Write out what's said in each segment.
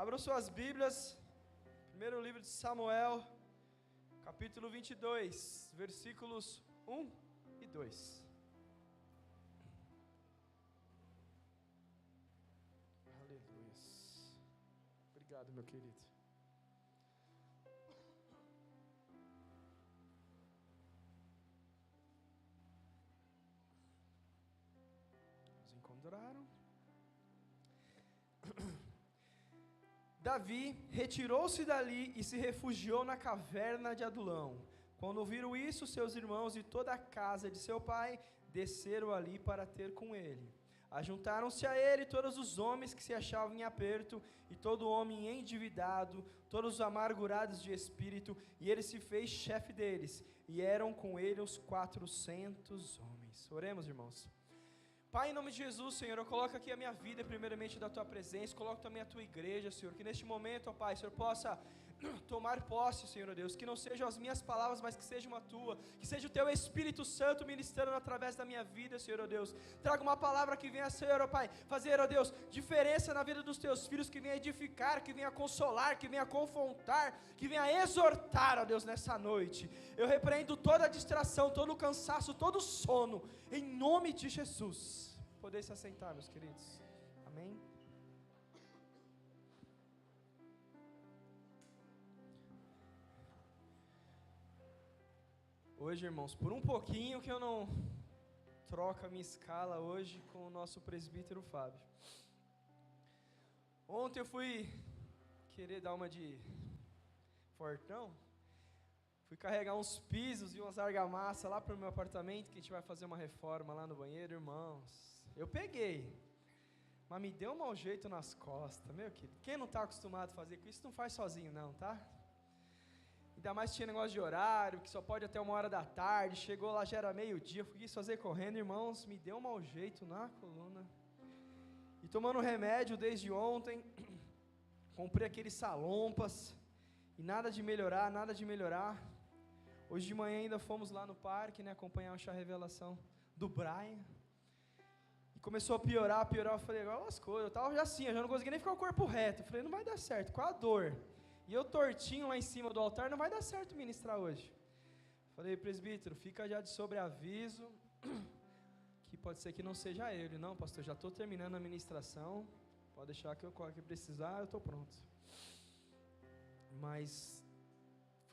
Abram suas Bíblias, primeiro livro de Samuel, capítulo 22, versículos 1 e 2. Aleluia. Obrigado, meu querido. Nos encontraram. Davi retirou-se dali e se refugiou na caverna de Adulão. Quando ouviram isso, seus irmãos e toda a casa de seu pai desceram ali para ter com ele. Ajuntaram-se a ele todos os homens que se achavam em aperto, e todo homem endividado, todos os amargurados de espírito, e ele se fez chefe deles, e eram com ele uns 400 homens. Oremos, irmãos. Pai, em nome de Jesus, Senhor, eu coloco aqui a minha vida primeiramente da Tua presença, coloco também a Tua igreja, Senhor, que neste momento, ó Pai, o Senhor possa tomar posse, Senhor Deus, que não sejam as minhas palavras, mas que seja uma Tua, que seja o Teu Espírito Santo ministrando através da minha vida, Senhor, ó Deus, traga uma palavra que venha, Senhor, ó Pai, fazer, ó Deus, diferença na vida dos Teus filhos, que venha edificar, que venha consolar, que venha confrontar, que venha exortar, ó Deus, nessa noite. Eu repreendo toda a distração, todo o cansaço, todo o sono, em nome de Jesus. Poder se assentar, meus queridos. Amém. Hoje, irmãos, por um pouquinho que eu não troco a minha escala hoje com o nosso presbítero Fábio. Ontem eu fui querer dar uma de fortão, fui carregar uns pisos e umas argamassas lá para o meu apartamento, que a gente vai fazer uma reforma lá no banheiro, irmãos. Eu peguei, mas me deu um mau jeito nas costas, meu querido. Quem não está acostumado a fazer com isso, não faz sozinho não, tá? Ainda mais tinha negócio de horário, que só pode até 1h da tarde, chegou lá, já era meio-dia, eu quis fazer correndo, irmãos, me deu um mau jeito na coluna. E tomando remédio desde ontem, comprei aqueles salompas, e nada de melhorar, nada de melhorar. Hoje de manhã ainda fomos lá no parque, né, acompanhar a revelação do Brian. E começou a piorar, eu falei, agora lascou, eu estava já assim, eu já não conseguia nem ficar o corpo reto. Eu falei, não vai dar certo, qual a dor? E eu tortinho lá em cima do altar, não vai dar certo ministrar hoje. Falei, presbítero, fica já de sobreaviso, que pode ser que não seja ele. Não, pastor, já estou terminando a ministração, pode deixar que eu que precisar, eu estou pronto. Mas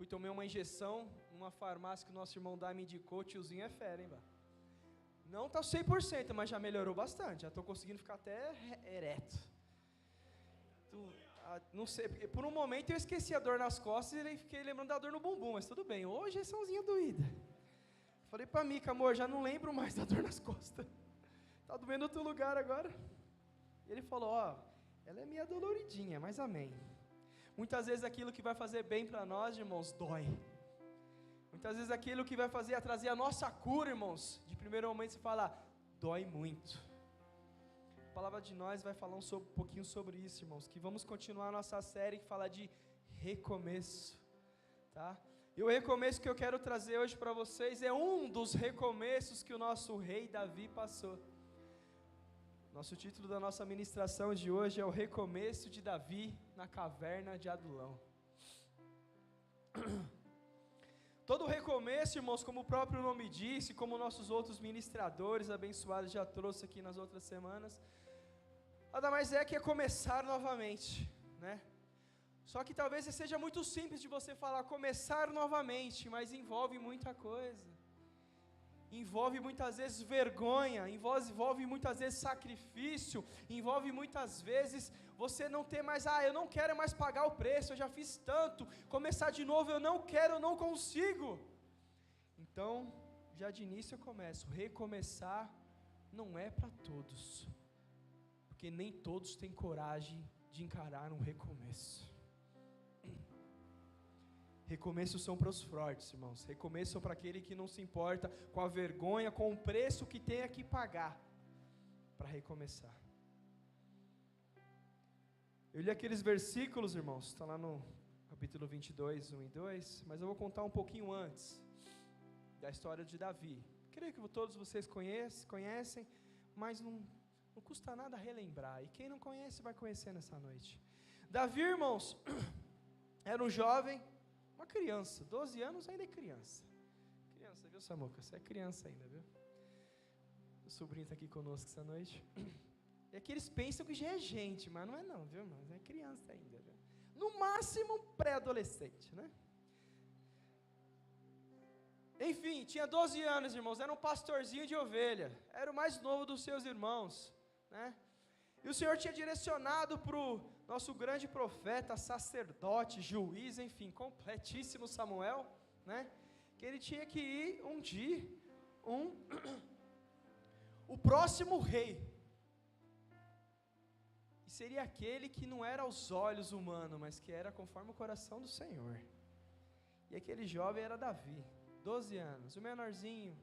tomei uma injeção numa farmácia que o nosso irmão Dá me indicou, tiozinho é fera, hein, vá. Não está 100%, mas já melhorou bastante, já estou conseguindo ficar até ereto. Não sei, porque por um momento eu esqueci a dor nas costas e fiquei lembrando da dor no bumbum, mas tudo bem, hoje é sãozinha doída. Falei para Mica, amor, já não lembro mais da dor nas costas, está doendo outro lugar agora. E ele falou, ela é meio doloridinha, mas amém. Muitas vezes aquilo que vai fazer bem para nós, irmãos, dói. Muitas vezes aquilo que vai trazer a nossa cura, irmãos, de primeiro momento você fala, dói muito. A palavra de nós vai falar um pouquinho sobre isso, irmãos, que vamos continuar a nossa série que fala de recomeço, tá? E o recomeço que eu quero trazer hoje para vocês é um dos recomeços que o nosso rei Davi passou. Nosso título da nossa ministração de hoje é o recomeço de Davi na caverna de Adulão. Todo recomeço, irmãos, como o próprio nome disse, como nossos outros ministradores abençoados já trouxe aqui nas outras semanas, nada mais é que começar novamente, né? Só que talvez seja muito simples de você falar começar novamente, mas envolve muita coisa. Envolve muitas vezes vergonha, envolve muitas vezes sacrifício, envolve muitas vezes você não ter mais, eu não quero mais pagar o preço, eu já fiz tanto, começar de novo eu não quero, eu não consigo. Então, já de início eu começo, recomeçar não é para todos, porque nem todos têm coragem de encarar um recomeço. Recomeços são para os fortes, irmãos. Recomeços são para aquele que não se importa com a vergonha, com o preço que tenha que pagar para recomeçar. Eu li aqueles versículos, irmãos, está lá no capítulo 22, 1 e 2, mas eu vou contar um pouquinho antes da história de Davi. Creio que todos vocês conhecem, mas não custa nada relembrar, e quem não conhece vai conhecer nessa noite. Davi, irmãos, era um jovem, uma criança, 12 anos ainda é criança. Criança, viu, Samuca? Você é criança ainda, viu? O sobrinho está aqui conosco essa noite. É que eles pensam que já é gente, mas não é não, viu, irmãos? É criança ainda, viu? No máximo, pré-adolescente, né? Enfim, tinha 12 anos, irmãos, era um pastorzinho de ovelha, era o mais novo dos seus irmãos, né? E o Senhor tinha direcionado para o nosso grande profeta, sacerdote, juiz, enfim, completíssimo Samuel, né? Que ele tinha que ir ungir o próximo rei. E seria aquele que não era aos olhos humanos, mas que era conforme o coração do Senhor. E aquele jovem era Davi, 12 anos, o menorzinho,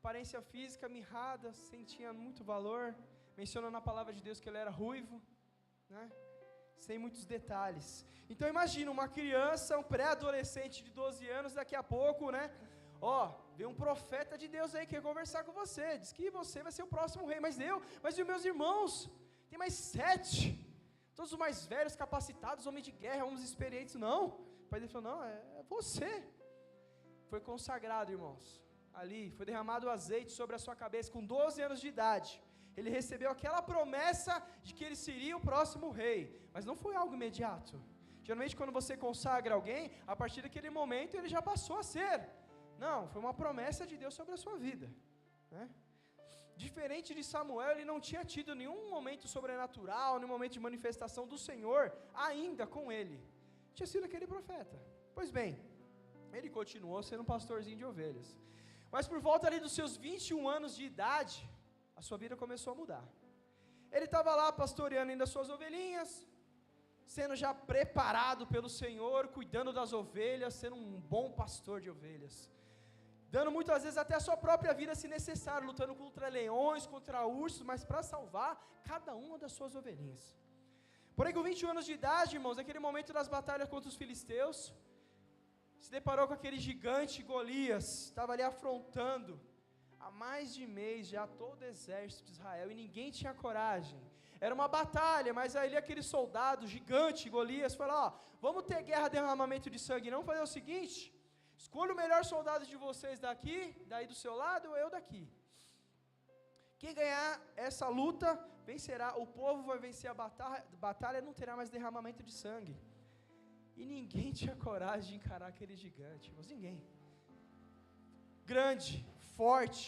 aparência física mirrada, sentia muito valor, menciona na palavra de Deus que ele era ruivo, né? Sem muitos detalhes. Então imagina, uma criança, um pré-adolescente de 12 anos, daqui a pouco, né? Ó, vem um profeta de Deus aí que quer conversar com você, diz que você vai ser o próximo rei, mas e os meus irmãos? Tem mais 7, todos os mais velhos, capacitados, homens de guerra, homens experientes. Não, o pai dele falou, não, é você. Foi consagrado, irmãos, ali, foi derramado o azeite sobre a sua cabeça, com 12 anos de idade, ele recebeu aquela promessa de que ele seria o próximo rei, mas não foi algo imediato. Geralmente quando você consagra alguém, a partir daquele momento ele já passou a ser, não, foi uma promessa de Deus sobre a sua vida, né? Diferente de Samuel, ele não tinha tido nenhum momento sobrenatural, nenhum momento de manifestação do Senhor, ainda com ele, tinha sido aquele profeta. Pois bem, ele continuou sendo um pastorzinho de ovelhas, mas por volta ali dos seus 21 anos de idade, a sua vida começou a mudar. Ele estava lá pastoreando ainda as suas ovelhinhas, sendo já preparado pelo Senhor, cuidando das ovelhas, sendo um bom pastor de ovelhas, dando muitas vezes até a sua própria vida se necessário, lutando contra leões, contra ursos, mas para salvar cada uma das suas ovelhinhas. Porém com 21 anos de idade, irmãos, naquele momento das batalhas contra os filisteus, se deparou com aquele gigante Golias, estava ali afrontando há mais de mês já todo o exército de Israel, e ninguém tinha coragem. Era uma batalha, mas ali aquele soldado gigante Golias falou, ó, vamos ter guerra, derramamento de sangue, não, fazer o seguinte, escolha o melhor soldado de vocês daqui, daí do seu lado, ou eu daqui. Quem ganhar essa luta, vencerá, o povo vai vencer a batalha, não terá mais derramamento de sangue. E ninguém tinha coragem de encarar aquele gigante, mas ninguém. Grande, forte.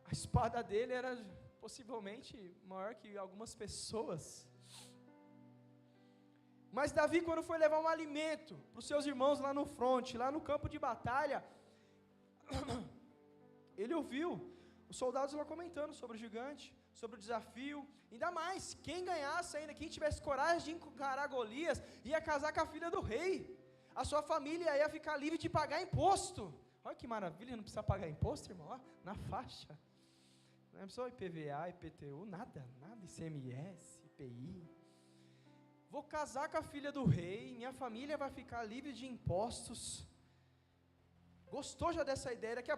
A espada dele era possivelmente maior que algumas pessoas. Mas Davi, quando foi levar um alimento para os seus irmãos lá no fronte, lá no campo de batalha, ele ouviu os soldados lá comentando sobre o gigante, sobre o desafio. Ainda mais, quem ganhasse ainda, quem tivesse coragem de encarar Golias, ia casar com a filha do rei. A sua família ia ficar livre de pagar imposto. Olha que maravilha, não precisa pagar imposto, irmão, ó, na faixa. Não é só IPVA, IPTU, nada, ICMS, IPI. Vou casar com a filha do rei, minha família vai ficar livre de impostos. Gostou já dessa ideia? Daqui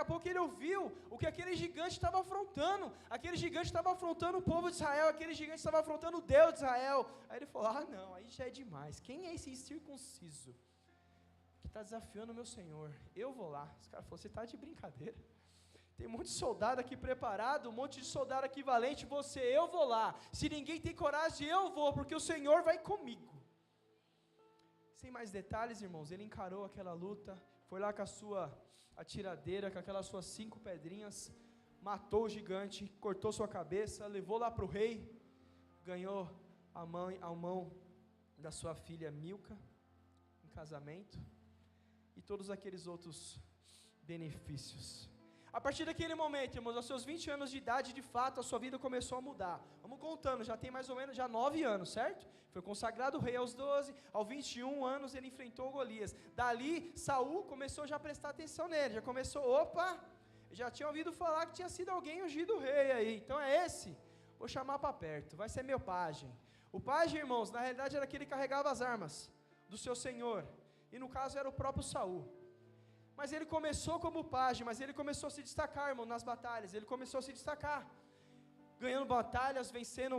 a pouco ele ouviu o que aquele gigante estava afrontando. Aquele gigante estava afrontando o povo de Israel, aquele gigante estava afrontando o Deus de Israel. Aí ele falou, não, aí já é demais. Quem é esse incircunciso que está desafiando o meu Senhor? Eu vou lá. Os caras falaram, você está de brincadeira? Tem um monte de soldado aqui preparado, um monte de soldado aqui valente, eu vou lá. Se ninguém tem coragem, eu vou, porque o Senhor vai comigo. Sem mais detalhes, irmãos, ele encarou aquela luta, foi lá com a sua atiradeira, com aquelas suas 5 pedrinhas, matou o gigante, cortou sua cabeça, levou lá para o rei, ganhou a mão da sua filha Milca, em casamento, e todos aqueles outros benefícios. A partir daquele momento, irmãos, aos seus 20 anos de idade, de fato, a sua vida começou a mudar. Vamos contando, já tem mais ou menos já 9 anos, certo? Foi consagrado rei aos 12, aos 21 anos ele enfrentou Golias. Dali, Saul começou já a prestar atenção nele, já começou, já tinha ouvido falar que tinha sido alguém ungido rei aí, então é esse, vou chamar para perto, vai ser meu pajem. O pajem, irmãos, na realidade era aquele que carregava as armas do seu senhor, e no caso era o próprio Saul. Mas ele começou como pajem, mas ele começou a se destacar, irmão, nas batalhas, ele começou a se destacar. ganhando batalhas, vencendo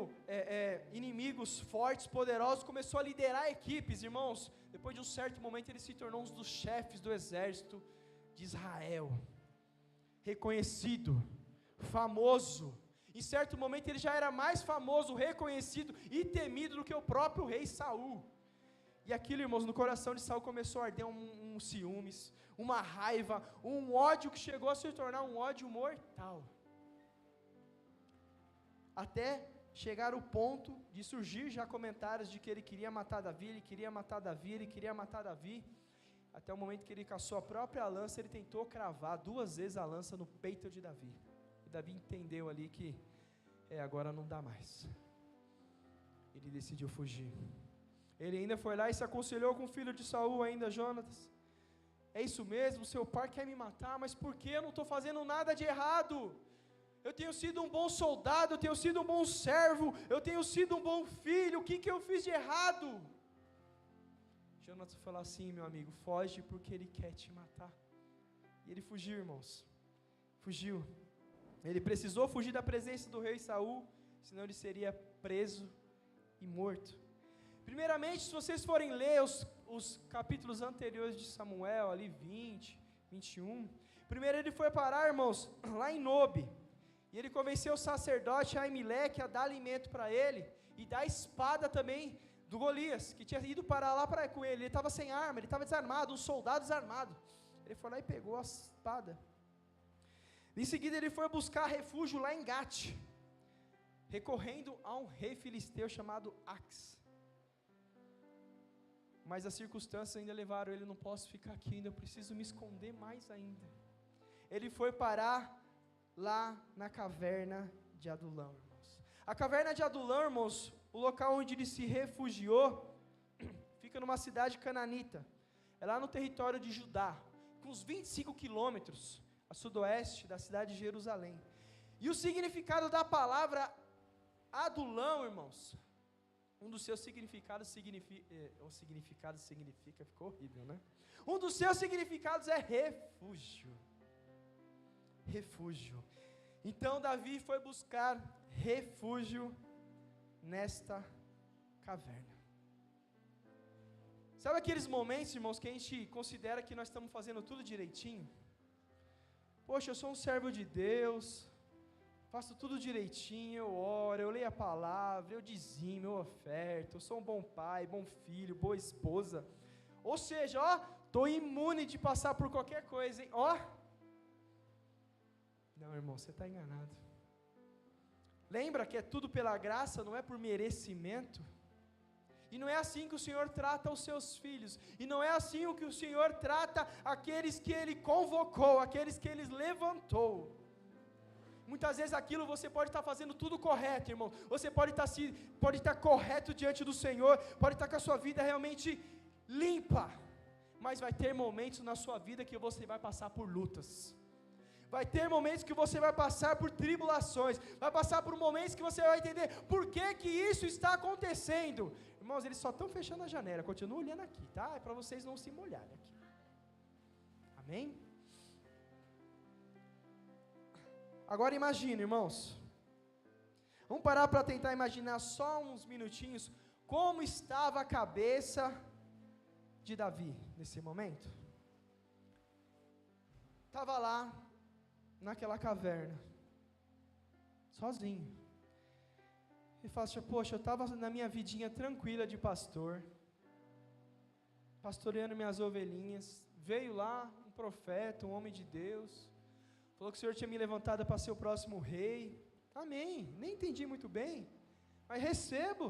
inimigos fortes, poderosos, começou a liderar equipes, irmãos. Depois de um certo momento, ele se tornou um dos chefes do exército de Israel, reconhecido, famoso. Em certo momento, ele já era mais famoso, reconhecido e temido do que o próprio rei Saul. E aquilo, irmãos, no coração de Saul começou a arder um ciúmes, uma raiva, um ódio que chegou a se tornar um ódio mortal. Até chegar o ponto de surgir já comentários de que ele queria matar Davi, ele queria matar Davi, ele queria matar Davi. Até o momento que ele caçou a própria lança, ele tentou cravar 2 vezes a lança no peito de Davi. E Davi entendeu ali que, agora não dá mais. Ele decidiu fugir. Ele ainda foi lá e se aconselhou com o filho de Saul ainda, Jonatas. É isso mesmo, seu pai quer me matar, mas por que eu não estou fazendo nada de errado? Eu tenho sido um bom soldado, eu tenho sido um bom servo, eu tenho sido um bom filho, o que eu fiz de errado? Jonatas falou assim, meu amigo, foge porque ele quer te matar. E ele fugiu, irmãos, fugiu. Ele precisou fugir da presença do rei Saul, senão ele seria preso e morto. Primeiramente, se vocês forem ler os capítulos anteriores de Samuel, ali 20, 21, primeiro ele foi parar, irmãos, lá em Nobe, e ele convenceu o sacerdote Aimeleque a dar alimento para ele, e dar espada também do Golias, que tinha ido parar lá com ele estava sem arma, ele estava desarmado, um soldado desarmado. Ele foi lá e pegou a espada. Em seguida ele foi buscar refúgio lá em Gate, recorrendo a um rei filisteu chamado Ax. Mas as circunstâncias ainda levaram ele, não posso ficar aqui ainda, eu preciso me esconder mais ainda. Ele foi parar lá na caverna de Adulão, irmãos. A caverna de Adulão, irmãos, o local onde ele se refugiou, fica numa cidade cananita, é lá no território de Judá, com uns 25 quilômetros a sudoeste da cidade de Jerusalém. E o significado da palavra Adulão, irmãos, um dos seus significados significa, ficou horrível, né? Um dos seus significados é refúgio. Refúgio. Então Davi foi buscar refúgio nesta caverna. Sabe aqueles momentos, irmãos, que a gente considera que nós estamos fazendo tudo direitinho? Poxa, eu sou um servo de Deus, faço tudo direitinho, eu oro, eu leio a palavra, eu dizimo, eu oferto, eu sou um bom pai, bom filho, boa esposa. Ou seja, estou imune de passar por qualquer coisa, hein? Não, irmão, você está enganado. Lembra que é tudo pela graça, não é por merecimento? E não é assim que o Senhor trata os seus filhos, e não é assim o que o Senhor trata aqueles que Ele convocou, aqueles que Ele levantou. Muitas vezes aquilo você pode estar fazendo tudo correto, irmão, você pode estar correto diante do Senhor, pode estar com a sua vida realmente limpa, mas vai ter momentos na sua vida que você vai passar por lutas. Vai ter momentos que você vai passar por tribulações, vai passar por momentos que você vai entender por que isso está acontecendo. Irmãos, eles só estão fechando a janela, continua olhando aqui, tá? É para vocês não se molharem aqui. Amém? Agora imagine, irmãos, vamos parar para tentar imaginar só uns minutinhos como estava a cabeça de Davi nesse momento. Estava lá naquela caverna, sozinho. E fala assim, poxa, eu estava na minha vidinha tranquila de pastor, pastoreando minhas ovelhinhas, veio lá um profeta, um homem de Deus, falou que o Senhor tinha me levantado para ser o próximo rei. Amém, nem entendi muito bem, mas recebo.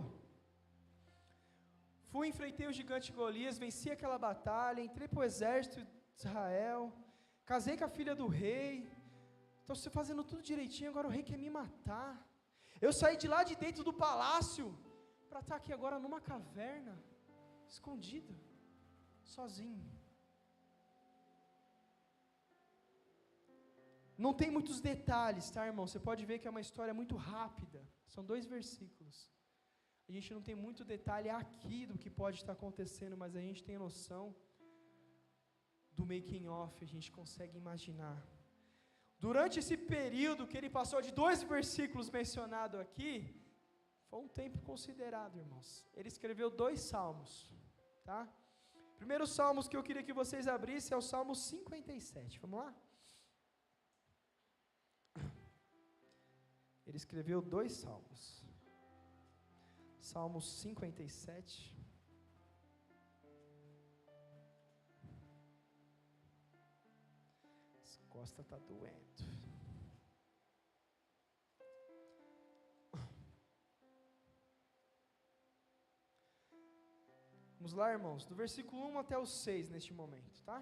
Fui, enfrentei o gigante Golias, venci aquela batalha, entrei para o exército de Israel, casei com a filha do rei, estou fazendo tudo direitinho, agora o rei quer me matar. Eu saí de lá de dentro do palácio, para estar aqui agora numa caverna, escondido, sozinho. Não tem muitos detalhes, tá, irmão? Você pode ver que é uma história muito rápida, são 2 versículos. A gente não tem muito detalhe aqui do que pode estar acontecendo, mas a gente tem noção do making of, a gente consegue imaginar. Durante esse período que ele passou de 2 versículos mencionados aqui, foi um tempo considerado, irmãos. Ele escreveu 2 salmos, tá? Primeiro salmos que eu queria que vocês abrissem é o Salmo 57, vamos lá? Ele escreveu 2 salmos. Salmo 57. As costas tá doendo. Vamos lá, irmãos, do versículo 1 até o 6 neste momento, tá?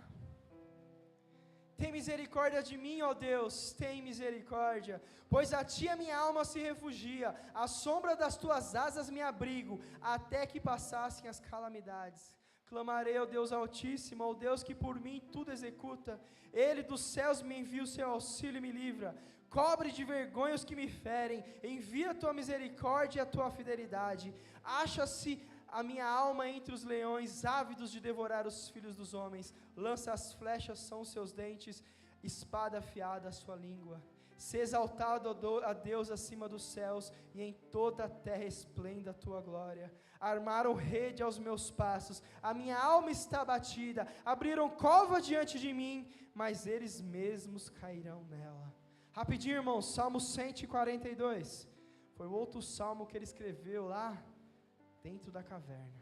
Tem misericórdia de mim, ó Deus, tem misericórdia, pois a Ti a minha alma se refugia, à sombra das Tuas asas me abrigo, até que passassem as calamidades. Clamarei ao Deus Altíssimo, ao Deus que por mim tudo executa, Ele dos céus me envia o seu auxílio e me livra, cobre de vergonha os que me ferem, envia a Tua misericórdia e a Tua fidelidade, acha-se a minha alma entre os leões, ávidos de devorar os filhos dos homens, lança as flechas são os seus dentes, espada afiada a sua língua. Se exaltado a Deus acima dos céus, e em toda a terra esplenda a tua glória. Armaram rede aos meus passos, a minha alma está abatida, abriram cova diante de mim, mas eles mesmos cairão nela. Rapidinho, irmãos, Salmo 142, foi o outro salmo que ele escreveu lá, dentro da caverna.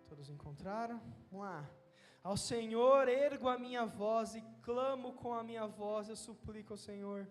Todos encontraram? Vamos lá. Ao Senhor ergo a minha voz e clamo com a minha voz, eu suplico ao Senhor.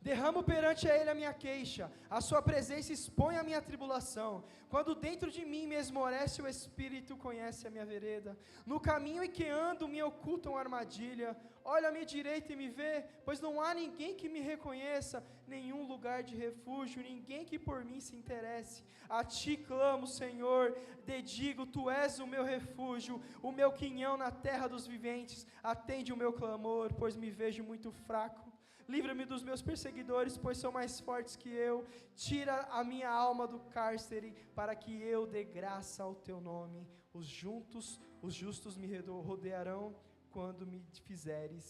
Derramo perante a Ele a minha queixa, a sua presença expõe a minha tribulação. Quando dentro de mim me esmorece o Espírito, conhece a minha vereda. No caminho em que ando me ocultam armadilha. Olha à minha direita e me vê, pois não há ninguém que me reconheça, nenhum lugar de refúgio, ninguém que por mim se interesse. A Ti clamo, Senhor, dedigo, Tu és o meu refúgio, o meu quinhão na terra dos viventes. Atende o meu clamor, pois me vejo muito fraco. Livra-me dos meus perseguidores, pois são mais fortes que eu. Tira a minha alma do cárcere, para que eu dê graça ao Teu nome. Os justos me rodearão, quando me fizeres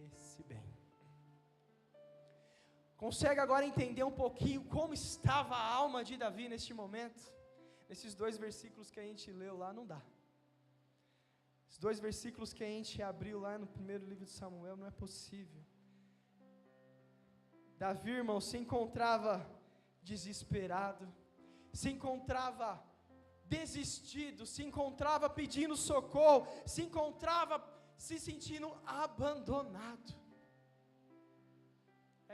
esse bem. Consegue agora entender um pouquinho como estava a alma de Davi neste momento? Nesses 2 versículos que a gente leu lá, não dá. Os 2 versículos que a gente abriu lá no primeiro livro de Samuel, não é possível. Davi, irmão, se encontrava desesperado, se encontrava desistido, se encontrava pedindo socorro, se encontrava se sentindo abandonado.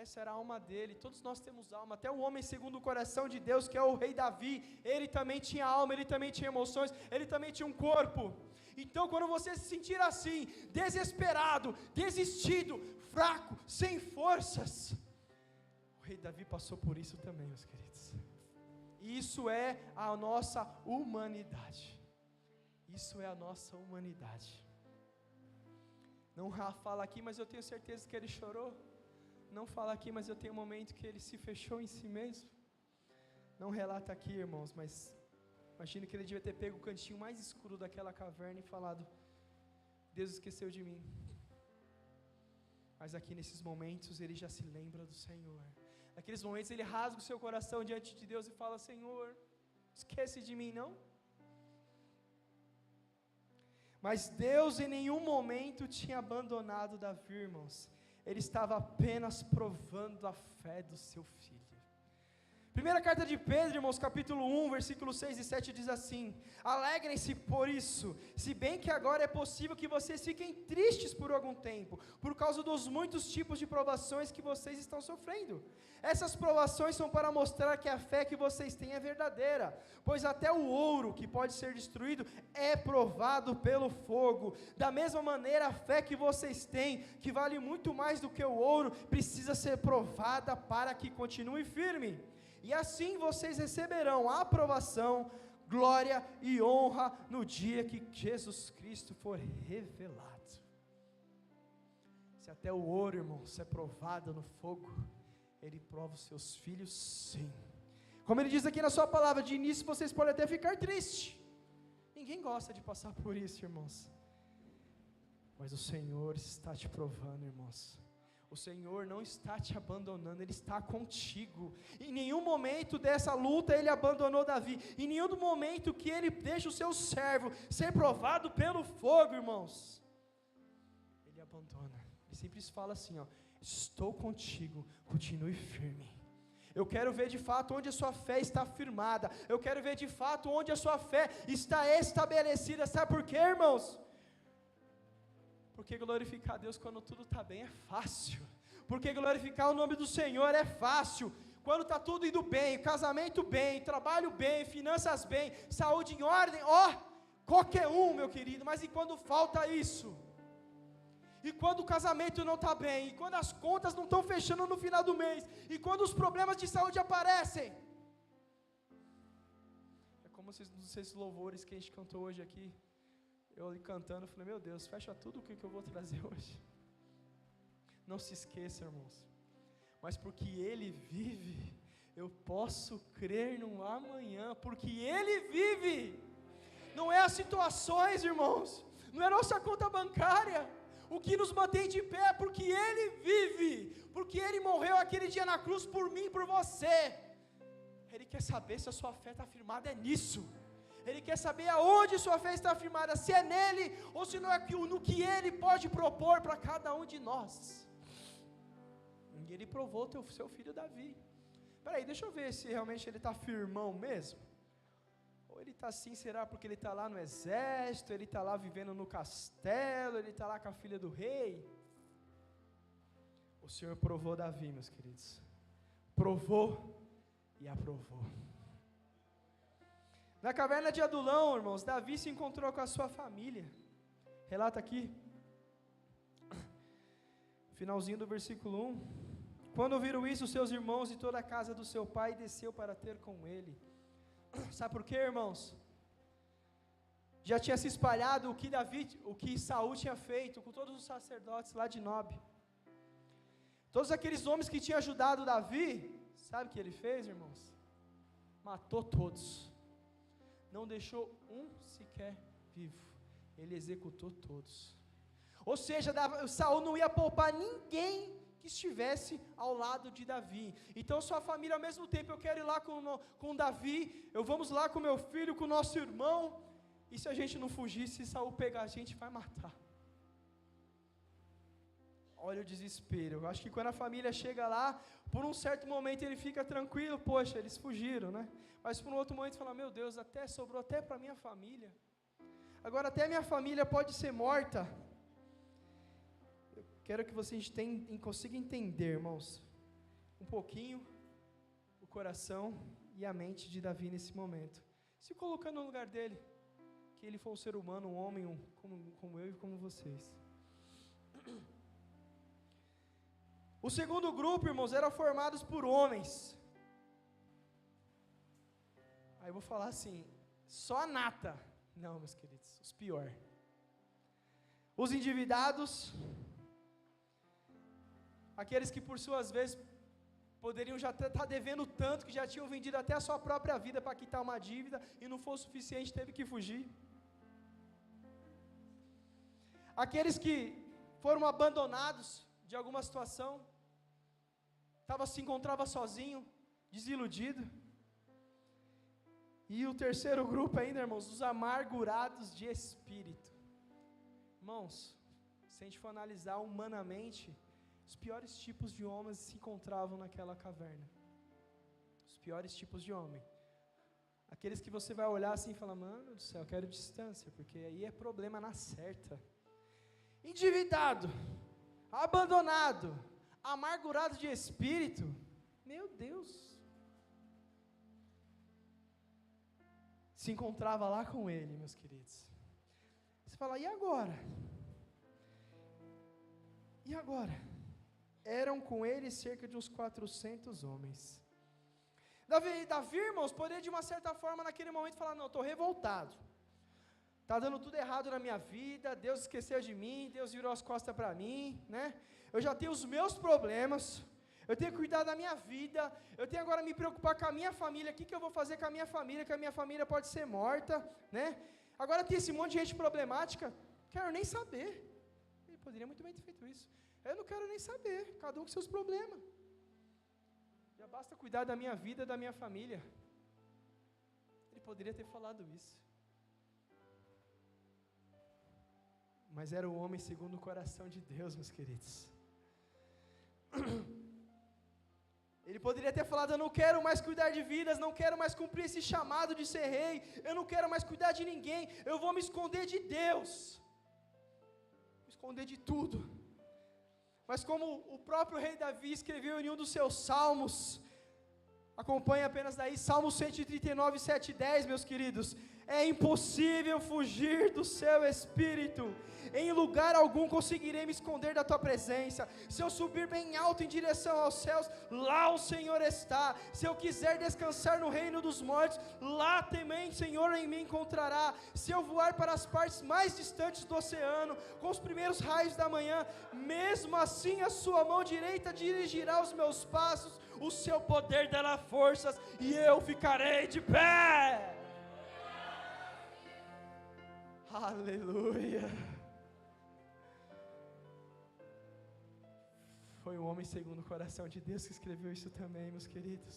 Essa era a alma dele. Todos nós temos alma, até o homem segundo o coração de Deus, que é o rei Davi, ele também tinha alma, ele também tinha emoções, ele também tinha um corpo. Então quando você se sentir assim, desesperado, desistido, fraco, sem forças, o rei Davi passou por isso também, meus queridos. E isso é a nossa humanidade. Isso é a nossa humanidade. Não fala aqui, mas eu tenho certeza que ele chorou. Não fala aqui, mas eu tenho um momento que ele se fechou em si mesmo. Não relata aqui, irmãos, mas imagino que ele devia ter pego o cantinho mais escuro daquela caverna e falado: Deus esqueceu de mim. Mas aqui nesses momentos ele já se lembra do Senhor. Naqueles momentos ele rasga o seu coração diante de Deus e fala: Senhor, esquece de mim não? Mas Deus em nenhum momento tinha abandonado Davi, irmãos. Ele estava apenas provando a fé do seu filho. Primeira carta de Pedro, irmãos, capítulo 1, versículos 6 e 7 diz assim: alegrem-se por isso, se bem que agora é possível que vocês fiquem tristes por algum tempo, por causa dos muitos tipos de provações que vocês estão sofrendo. Essas provações são para mostrar que a fé que vocês têm é verdadeira, pois até o ouro que pode ser destruído é provado pelo fogo. Da mesma maneira, a fé que vocês têm, que vale muito mais do que o ouro, precisa ser provada para que continue firme. E assim vocês receberão a aprovação, glória e honra no dia que Jesus Cristo for revelado. Se até o ouro, irmão, se é provado no fogo, ele prova os seus filhos, sim. Como ele diz aqui na sua palavra, de início vocês podem até ficar tristes. Ninguém gosta de passar por isso, irmãos. Mas o Senhor está te provando, irmãos. O Senhor não está te abandonando, Ele está contigo. Em nenhum momento dessa luta Ele abandonou Davi. Em nenhum momento que Ele deixa o seu servo ser provado pelo fogo, irmãos, Ele abandona. Ele sempre fala assim, ó: estou contigo, continue firme. Eu quero ver de fato onde a sua fé está firmada. Eu quero ver de fato onde a sua fé está estabelecida. Sabe por quê, irmãos? Porque glorificar a Deus quando tudo está bem é fácil. Porque glorificar o nome do Senhor é fácil. Quando está tudo indo bem, casamento bem, trabalho bem, finanças bem, saúde em ordem, qualquer um, meu querido. Mas e quando falta isso? E quando o casamento não está bem? E quando as contas não estão fechando no final do mês? E quando os problemas de saúde aparecem? É como esses louvores que a gente cantou hoje aqui. Eu cantando, falei, meu Deus, fecha tudo o que eu vou trazer hoje. Não se esqueça, irmãos, mas porque Ele vive, eu posso crer no amanhã, porque Ele vive. Não é as situações, irmãos, não é a nossa conta bancária. O que nos mantém de pé é porque Ele vive, porque Ele morreu aquele dia na cruz por mim e por você. Ele quer saber se a sua fé está firmada, é nisso. Ele quer saber aonde sua fé está firmada, se é nele ou se não é no que Ele pode propor para cada um de nós. E Ele provou o seu filho Davi. Peraí, deixa eu ver se realmente ele está firmão mesmo. Ou ele está assim, será porque ele está lá no exército, ele está lá vivendo no castelo, ele está lá com a filha do rei. O Senhor provou Davi, meus queridos. Provou e aprovou. Na caverna de Adulão, irmãos, Davi se encontrou com a sua família. Relata aqui, finalzinho do versículo 1. Quando ouviram isso, seus irmãos e toda a casa do seu pai desceu para ter com ele. Sabe por quê, irmãos? Já tinha se espalhado o que Saul tinha feito com todos os sacerdotes lá de Nob. Todos aqueles homens que tinham ajudado Davi, sabe o que ele fez, irmãos? Matou todos. Não deixou um sequer vivo. Ele executou todos. Ou seja, Saul não ia poupar ninguém que estivesse ao lado de Davi. Então sua família, ao mesmo tempo, eu quero ir lá com Davi, vamos lá com meu filho, com o nosso irmão, e se a gente não fugir, se Saul pegar a gente, vai matar. Olha o desespero. Eu acho que quando a família chega lá, por um certo momento ele fica tranquilo, poxa, eles fugiram, né? Mas por um outro momento fala, meu Deus, sobrou até para minha família. Agora até minha família pode ser morta. Eu quero que vocês consigam entender, irmãos, um pouquinho o coração e a mente de Davi nesse momento. Se colocando no lugar dele, que ele foi um ser humano, um homem, como eu e como vocês. O segundo grupo, irmãos, era formado por homens. Aí eu vou falar assim, só a nata. Não, meus queridos, os piores. Os endividados, aqueles que por suas vezes poderiam já estar devendo tanto, que já tinham vendido até a sua própria vida para quitar uma dívida, e não foi o suficiente, teve que fugir. Aqueles que foram abandonados de alguma situação, se encontrava sozinho, desiludido. E o terceiro grupo ainda, irmãos, os amargurados de espírito. Irmãos, se a gente for analisar humanamente, os piores tipos de homens se encontravam naquela caverna. Os piores tipos de homem. Aqueles que você vai olhar assim e falar, mano do céu, eu quero distância, porque aí é problema na certa. Endividado, abandonado, amargurado de espírito, meu Deus. Se encontrava lá com ele, meus queridos. Você fala, e agora? E agora? Eram com ele cerca de uns 400 homens. Davi, irmãos, poderia de uma certa forma naquele momento falar, não, estou revoltado. Está dando tudo errado na minha vida, Deus esqueceu de mim, Deus virou as costas para mim, né? Eu já tenho os meus problemas, eu tenho que cuidar da minha vida, eu tenho agora que me preocupar com a minha família, o que eu vou fazer com a minha família, que a minha família pode ser morta, né? Agora tem esse monte de gente problemática, quero nem saber. Ele poderia muito bem ter feito isso. Eu não quero nem saber, cada um com seus problemas. Já basta cuidar da minha vida, da minha família. Ele poderia ter falado isso. Mas era o homem segundo o coração de Deus, meus queridos. Ele poderia ter falado, eu não quero mais cuidar de vidas, não quero mais cumprir esse chamado de ser rei, eu não quero mais cuidar de ninguém, eu vou me esconder de Deus, me esconder de tudo. Mas como o próprio rei Davi escreveu em um dos seus salmos, acompanhe apenas daí, Salmo 139, 7 e 10, meus queridos, é impossível fugir do seu espírito, em lugar algum conseguirei me esconder da tua presença. Se eu subir bem alto em direção aos céus, lá o Senhor está. Se eu quiser descansar no reino dos mortos, lá também, Senhor, em mim encontrará. Se eu voar para as partes mais distantes do oceano, com os primeiros raios da manhã, mesmo assim a sua mão direita dirigirá os meus passos, o seu poder dará forças, e eu ficarei de pé. Aleluia. Foi o homem segundo o coração de Deus que escreveu isso também, meus queridos.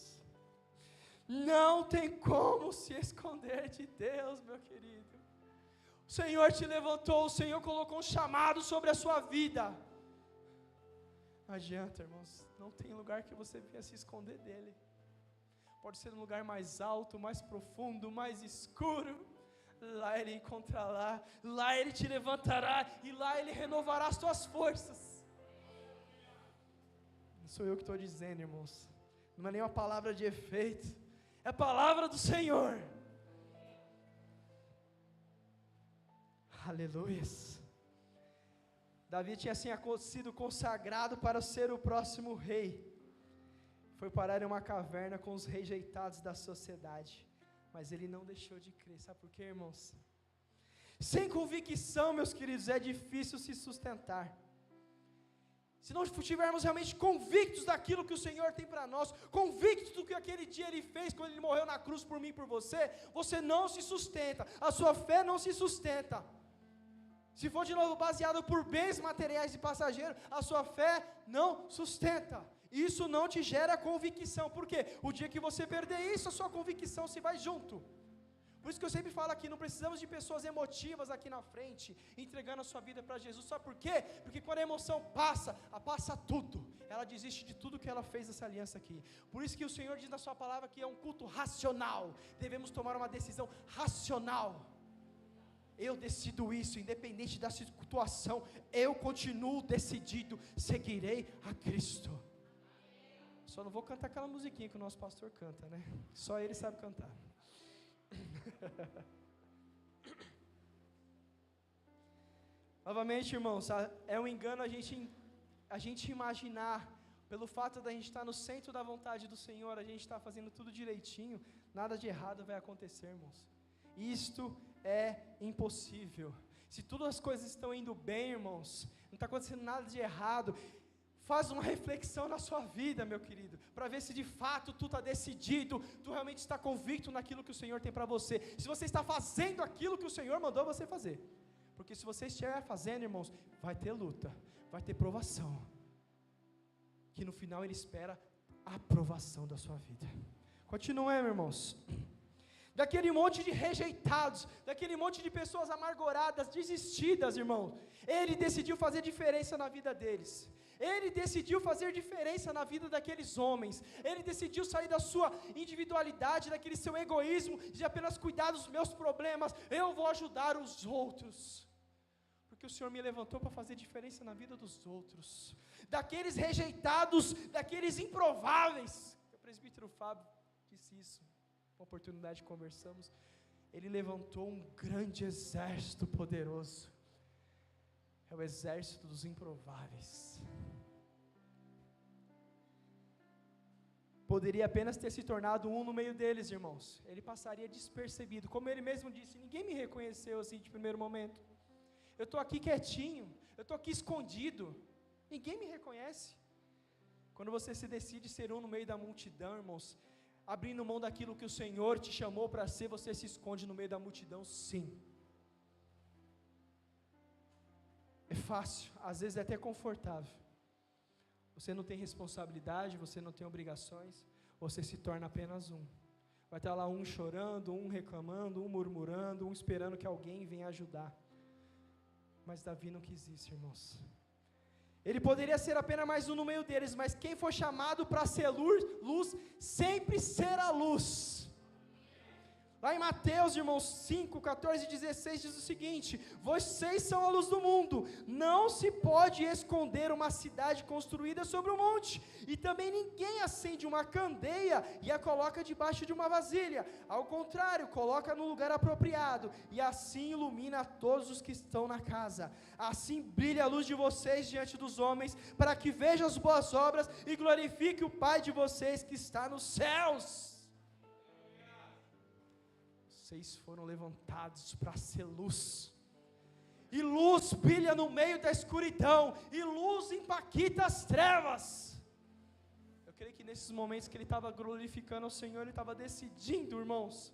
Não tem como se esconder de Deus, meu querido. O Senhor te levantou, o Senhor colocou um chamado sobre a sua vida. Não adianta, irmãos, não tem lugar que você venha se esconder dele. Pode ser um lugar mais alto, mais profundo, mais escuro. Lá ele encontrará, lá ele te levantará, e lá ele renovará as tuas forças. Não sou eu que estou dizendo, irmãos, não é nem uma palavra de efeito, é a palavra do Senhor. Aleluias. Davi tinha assim sido consagrado para ser o próximo rei, foi parar em uma caverna com os rejeitados da sociedade, mas ele não deixou de crer. Sabe por quê, irmãos? Sem convicção, meus queridos, é difícil se sustentar. Se não estivermos realmente convictos daquilo que o Senhor tem para nós, convictos do que aquele dia Ele fez, quando Ele morreu na cruz por mim e por você, você não se sustenta, a sua fé não se sustenta. Se for de novo baseado por bens materiais e passageiros, a sua fé não sustenta. Isso não te gera convicção. Por quê? O dia que você perder isso, a sua convicção se vai junto. Por isso que eu sempre falo aqui, não precisamos de pessoas emotivas aqui na frente, entregando a sua vida para Jesus. Sabe por quê? Porque quando a emoção passa tudo. Ela desiste de tudo que ela fez nessa aliança aqui. Por isso que o Senhor diz na sua palavra que é um culto racional. Devemos tomar uma decisão racional. Eu decido isso, independente da situação, eu continuo decidido, seguirei a Cristo. Só não vou cantar aquela musiquinha que o nosso pastor canta, né? Só ele sabe cantar. Novamente, irmãos, é um engano a gente imaginar, pelo fato da gente estar no centro da vontade do Senhor, a gente está fazendo tudo direitinho, nada de errado vai acontecer, irmãos. Isto é impossível. Se todas as coisas estão indo bem, irmãos, não está acontecendo nada de errado, faz uma reflexão na sua vida, meu querido, para ver se de fato tu está decidido, tu realmente está convicto naquilo que o Senhor tem para você, se você está fazendo aquilo que o Senhor mandou você fazer, porque se você estiver fazendo, irmãos, vai ter luta, vai ter provação, que no final Ele espera a aprovação da sua vida. Continuemos, irmãos. Daquele monte de rejeitados, daquele monte de pessoas amarguradas, desistidas, irmãos, Ele decidiu fazer diferença na vida deles. Ele decidiu fazer diferença na vida daqueles homens. Ele decidiu sair da sua individualidade, daquele seu egoísmo, de apenas cuidar dos meus problemas. Eu vou ajudar os outros, porque o Senhor me levantou para fazer diferença na vida dos outros. Daqueles rejeitados, daqueles improváveis. O presbítero Fábio disse isso, uma oportunidade conversamos. Ele levantou um grande exército poderoso. É o exército dos improváveis. Poderia apenas ter se tornado um no meio deles, irmãos. Ele passaria despercebido. Como ele mesmo disse, ninguém me reconheceu assim de primeiro momento. Eu estou aqui quietinho, eu estou aqui escondido. Ninguém me reconhece. Quando você se decide ser um no meio da multidão, irmãos, abrindo mão daquilo que o Senhor te chamou para ser, você se esconde no meio da multidão, sim. É fácil, às vezes é até confortável. Você não tem responsabilidade, você não tem obrigações, você se torna apenas um. Vai estar lá um chorando, um reclamando, um murmurando, um esperando que alguém venha ajudar. Mas Davi não quis isso, irmãos. Ele poderia ser apenas mais um no meio deles, mas quem foi chamado para ser luz, sempre será luz. Lá em Mateus, irmãos, 5, 14 e 16 diz o seguinte: vocês são a luz do mundo, não se pode esconder uma cidade construída sobre um monte, e também ninguém acende uma candeia e a coloca debaixo de uma vasilha, ao contrário, coloca no lugar apropriado, e assim ilumina a todos os que estão na casa. Assim brilha a luz de vocês diante dos homens, para que vejam as boas obras e glorifique o Pai de vocês que está nos céus. Vocês foram levantados para ser luz, e luz brilha no meio da escuridão, e luz empaquita as trevas. Eu creio que nesses momentos que ele estava glorificando ao Senhor, ele estava decidindo, irmãos,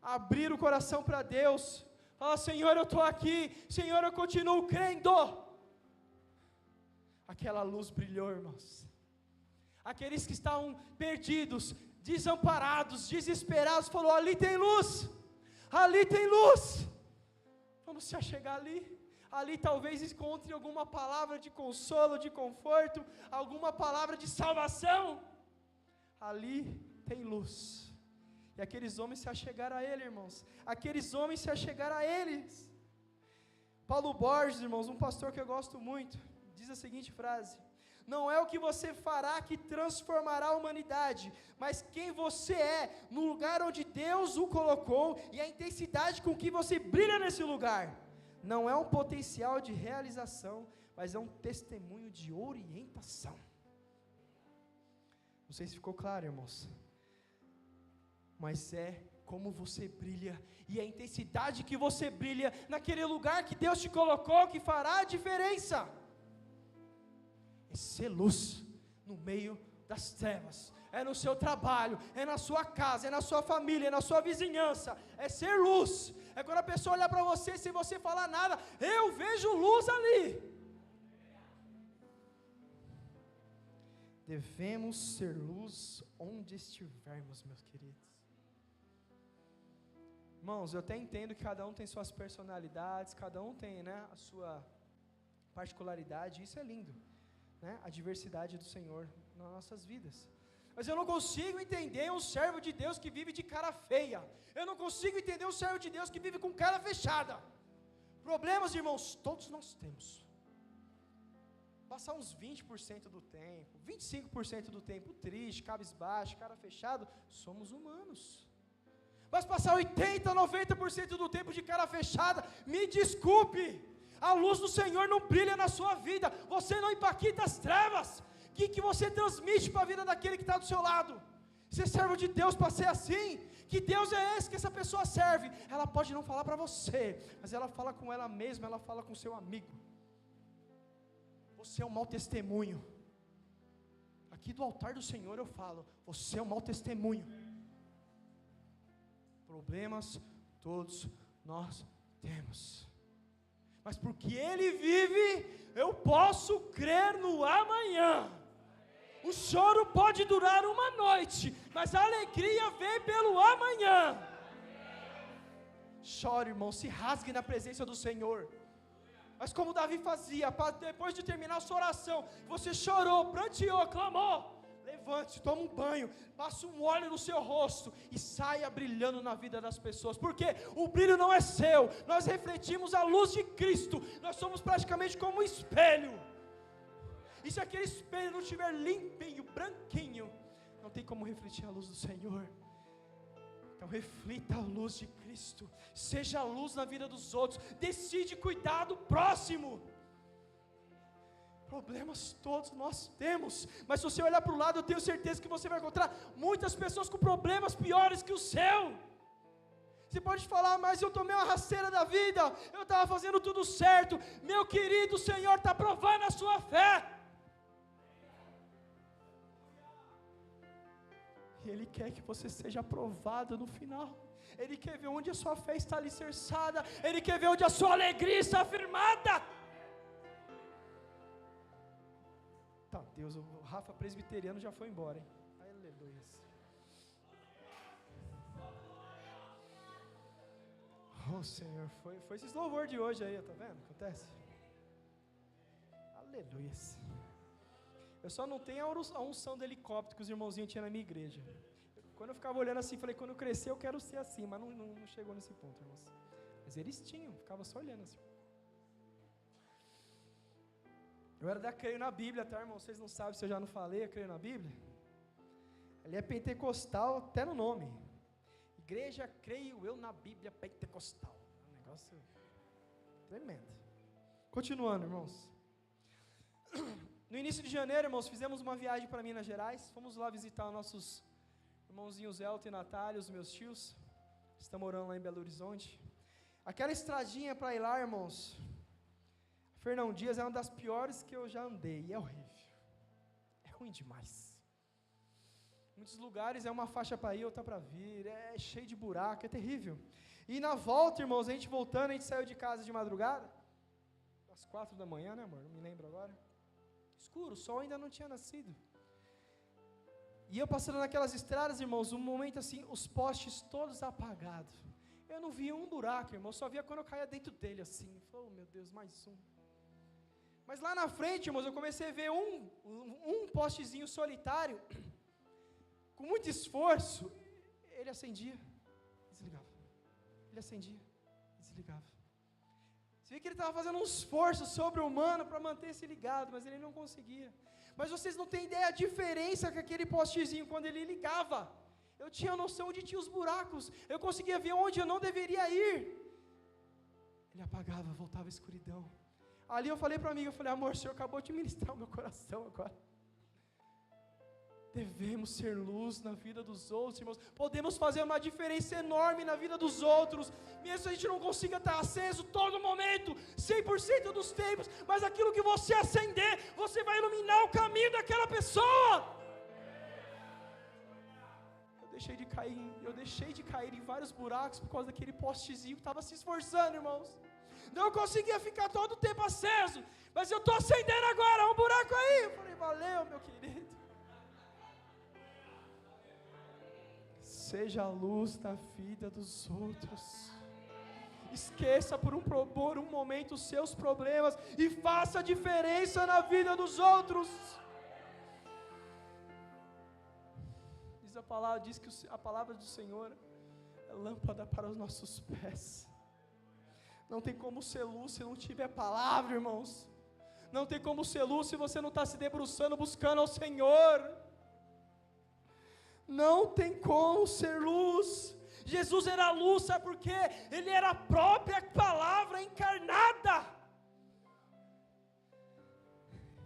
abrir o coração para Deus, falar: Senhor, eu estou aqui, Senhor, eu continuo crendo. Aquela luz brilhou, irmãos. Aqueles que estavam perdidos, desamparados, desesperados, falou: ali tem luz, ali tem luz, vamos se achegar ali talvez encontre alguma palavra de consolo, de conforto, alguma palavra de salvação, ali tem luz. E aqueles homens se achegaram a ele, irmãos, aqueles homens se achegaram a eles. Paulo Borges, irmãos, um pastor que eu gosto muito, diz a seguinte frase: não é o que você fará que transformará a humanidade, mas quem você é, no lugar onde Deus o colocou, e a intensidade com que você brilha nesse lugar. Não é um potencial de realização, mas é um testemunho de orientação. Não sei se ficou claro, irmãos, mas é como você brilha, e a intensidade que você brilha, naquele lugar que Deus te colocou, que fará a diferença. É ser luz no meio das trevas, é no seu trabalho, é na sua casa, é na sua família, é na sua vizinhança, é ser luz. É quando a pessoa olhar para você, sem você falar nada: eu vejo luz ali. Devemos ser luz onde estivermos, meus queridos. Irmãos, eu até entendo que cada um tem suas personalidades, cada um tem, a sua particularidade, isso é lindo. A diversidade do Senhor nas nossas vidas. Mas eu não consigo entender um servo de Deus que vive de cara feia. Eu não consigo entender um servo de Deus que vive com cara fechada. Problemas, irmãos, todos nós temos. Passar uns 20% do tempo, 25% do tempo triste, cabisbaixo, cara fechado, somos humanos. Mas passar 80%, 90% do tempo de cara fechada, me desculpe, a luz do Senhor não brilha na sua vida, você não empaquita as trevas. O que você transmite para a vida daquele que está do seu lado? Ser servo de Deus para ser assim? Que Deus é esse que essa pessoa serve? Ela pode não falar para você, mas ela fala com ela mesma, ela fala com seu amigo. Você é um mau testemunho. Aqui do altar do Senhor eu falo: você é um mau testemunho. Problemas todos nós temos, mas porque Ele vive, eu posso crer no amanhã. O choro pode durar uma noite, mas a alegria vem pelo amanhã. Chore, irmão, se rasgue na presença do Senhor. Mas como Davi fazia, depois de terminar a sua oração, você chorou, pranteou, clamou, levante-se, toma um banho, passa um óleo no seu rosto e saia brilhando na vida das pessoas, porque o brilho não é seu, nós refletimos a luz de Cristo, nós somos praticamente como um espelho, e se aquele espelho não estiver limpinho, branquinho, não tem como refletir a luz do Senhor. Então reflita a luz de Cristo, seja a luz na vida dos outros, decide cuidar do próximo. Problemas todos nós temos, mas se você olhar para o lado, eu tenho certeza que você vai encontrar muitas pessoas com problemas piores que o seu. Você pode falar: mas eu tomei uma rasteira da vida, eu estava fazendo tudo certo. Meu querido, o Senhor está provando a sua fé. E Ele quer que você seja aprovado no final. Ele quer ver onde a sua fé está alicerçada. Ele quer ver onde a sua alegria está afirmada. Tá, Deus, o Rafa presbiteriano já foi embora, hein? Aleluia. Oh, Senhor, foi esses louvor de hoje aí, tá vendo? Acontece? Aleluia. Eu só não tenho a unção do helicóptero que os irmãozinhos tinham na minha igreja. Quando eu ficava olhando assim, falei, quando eu crescer eu quero ser assim, mas não chegou nesse ponto, irmãos. Mas eles tinham, ficava só olhando assim. Eu era da Creio na Bíblia, tá, irmão? Vocês não sabem se eu já não falei, eu creio na Bíblia. Ele é pentecostal até no nome. Igreja Creio eu na Bíblia pentecostal. É um negócio tremendo. Continuando, irmãos. No início de janeiro, irmãos, fizemos uma viagem para Minas Gerais. Fomos lá visitar os nossos irmãozinhos Elton e Natália, os meus tios. Estão morando lá em Belo Horizonte. Aquela estradinha para ir lá, irmãos, Fernão Dias é uma das piores que eu já andei. E é horrível. É ruim demais. Muitos lugares é uma faixa para ir, outra para vir. É cheio de buraco, é terrível. E na volta, irmãos, a gente voltando, a gente saiu de casa de madrugada. Às 4 da manhã, né, amor? Não me lembro agora. Escuro, o sol ainda não tinha nascido. E eu passando naquelas estradas, irmãos, um momento assim, os postes todos apagados. Eu não via um buraco, irmão, só via quando eu caía dentro dele assim. Oh, meu Deus, mais um. Mas lá na frente, irmãos, eu comecei a ver um postezinho solitário, com muito esforço, ele acendia, desligava. Ele acendia, desligava. Você vê que ele estava fazendo um esforço sobre-humano para manter-se ligado, mas ele não conseguia. Mas vocês não têm ideia a diferença que aquele postezinho, quando ele ligava, eu tinha noção onde tinha os buracos, eu conseguia ver onde eu não deveria ir. Ele apagava, voltava a escuridão. Ali eu falei para a amiga, eu falei, amor, o Senhor acabou de ministrar o meu coração agora. Devemos ser luz na vida dos outros, irmãos. Podemos fazer uma diferença enorme na vida dos outros, mesmo se a gente não consiga estar aceso todo momento, 100% dos tempos, mas aquilo que você acender, você vai iluminar o caminho daquela pessoa. Eu deixei de cair em vários buracos por causa daquele postezinho que estava se esforçando, irmãos. Não conseguia ficar todo o tempo aceso, mas eu estou acendendo agora, um buraco aí. Eu falei, valeu, meu querido. Seja a luz na vida dos outros. Esqueça por um momento os seus problemas e faça a diferença na vida dos outros. Diz que a palavra do Senhor é lâmpada para os nossos pés. Não tem como ser luz se não tiver palavra, irmãos. Não tem como ser luz se você não está se debruçando, buscando ao Senhor. Não tem como ser luz. Jesus era luz, sabe por quê? Ele era a própria palavra encarnada.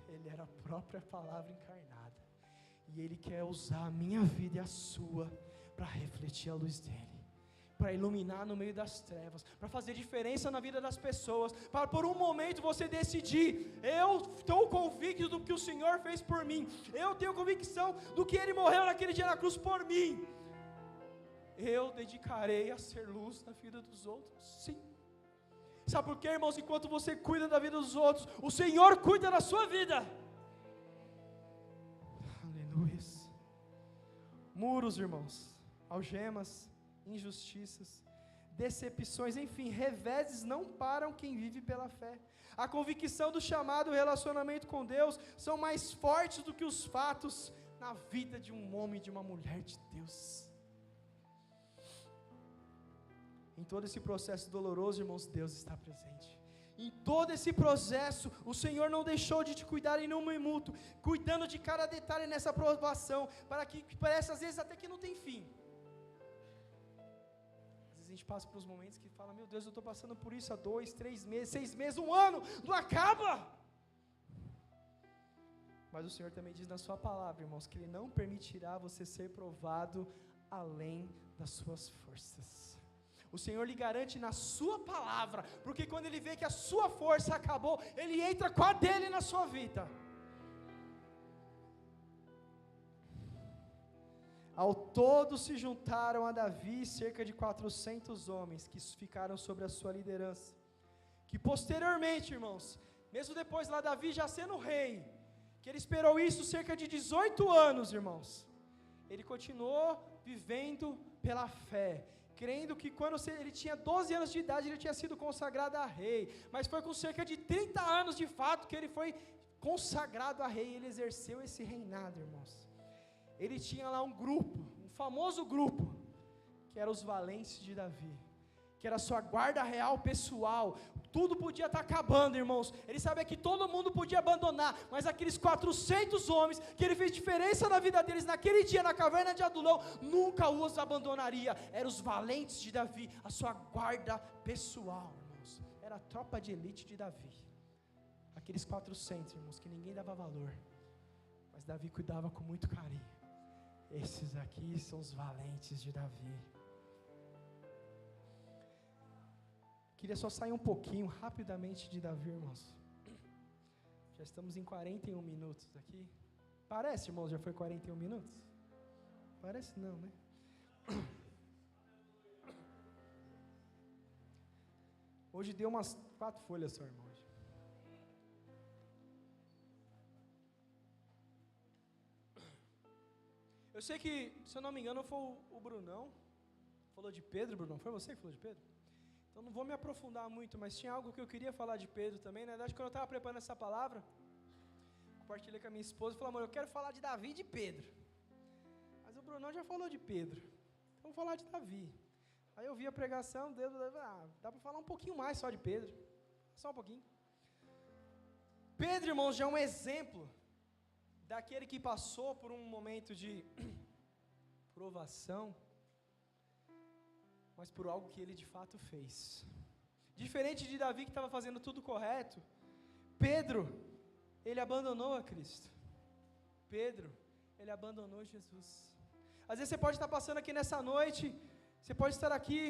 Ele era a própria palavra encarnada. E Ele quer usar a minha vida e a sua para refletir a luz dEle, para iluminar no meio das trevas, para fazer diferença na vida das pessoas, para por um momento você decidir, eu estou convicto do que o Senhor fez por mim, eu tenho convicção do que Ele morreu naquele dia na cruz por mim, eu dedicarei a ser luz na vida dos outros, sim. Sabe por quê, irmãos? Enquanto você cuida da vida dos outros, o Senhor cuida da sua vida. Aleluia. Muros, irmãos, algemas, injustiças, decepções, enfim, reveses não param quem vive pela fé. A convicção do chamado e o relacionamento com Deus são mais fortes do que os fatos na vida de um homem e de uma mulher de Deus. Em todo esse processo doloroso, irmãos, Deus está presente. Em todo esse processo, o Senhor não deixou de te cuidar em nenhum minuto, cuidando de cada detalhe nessa provação, para que parece às vezes até que não tem fim. A gente passa por uns momentos que fala, meu Deus, eu estou passando por isso há 2, 3 meses, 6 meses, 1 ano, não acaba. Mas o Senhor também diz na sua palavra, irmãos, que Ele não permitirá você ser provado além das suas forças. O Senhor lhe garante na sua palavra, porque quando Ele vê que a sua força acabou, Ele entra com a dele na sua vida. Ao todo se juntaram a Davi cerca de 400 homens, que ficaram sobre a sua liderança. Que posteriormente, irmãos, mesmo depois lá Davi já sendo rei, que ele esperou isso cerca de 18 anos, irmãos, ele continuou vivendo pela fé, crendo que quando ele tinha 12 anos de idade, ele tinha sido consagrado a rei, mas foi com cerca de 30 anos de fato que ele foi consagrado a rei, ele exerceu esse reinado, irmãos. Ele tinha lá um grupo, um famoso grupo, que era os valentes de Davi, que era a sua guarda real pessoal. Tudo podia estar acabando, irmãos, ele sabia que todo mundo podia abandonar, mas aqueles 400 homens, que ele fez diferença na vida deles, naquele dia, na caverna de Adulão, nunca os abandonaria. Eram os valentes de Davi, a sua guarda pessoal, irmãos, era a tropa de elite de Davi, aqueles 400, irmãos, que ninguém dava valor, mas Davi cuidava com muito carinho. Esses aqui são os valentes de Davi. Queria só sair um pouquinho, rapidamente, de Davi, irmãos. Já estamos em 41 minutos aqui. Parece, irmãos, já foi 41 minutos? Parece não, né? Hoje deu umas 4 folhas só, irmão. Eu sei que, se eu não me engano, foi o Brunão, falou de Pedro, Brunão, foi você que falou de Pedro? Então não vou me aprofundar muito, mas tinha algo que eu queria falar de Pedro também. Na verdade, quando eu estava preparando essa palavra, compartilhei com a minha esposa e falei, amor, eu quero falar de Davi e de Pedro. Mas o Brunão já falou de Pedro, então vou falar de Davi. Aí eu vi a pregação, Deus, dá para falar um pouquinho mais só de Pedro, só um pouquinho. Pedro, irmãos, já é um exemplo daquele que passou por um momento de provação, mas por algo que ele de fato fez. Diferente de Davi, que estava fazendo tudo correto, Pedro, ele abandonou a Cristo. Pedro, ele abandonou Jesus. Às vezes você pode estar passando aqui nessa noite, você pode estar aqui,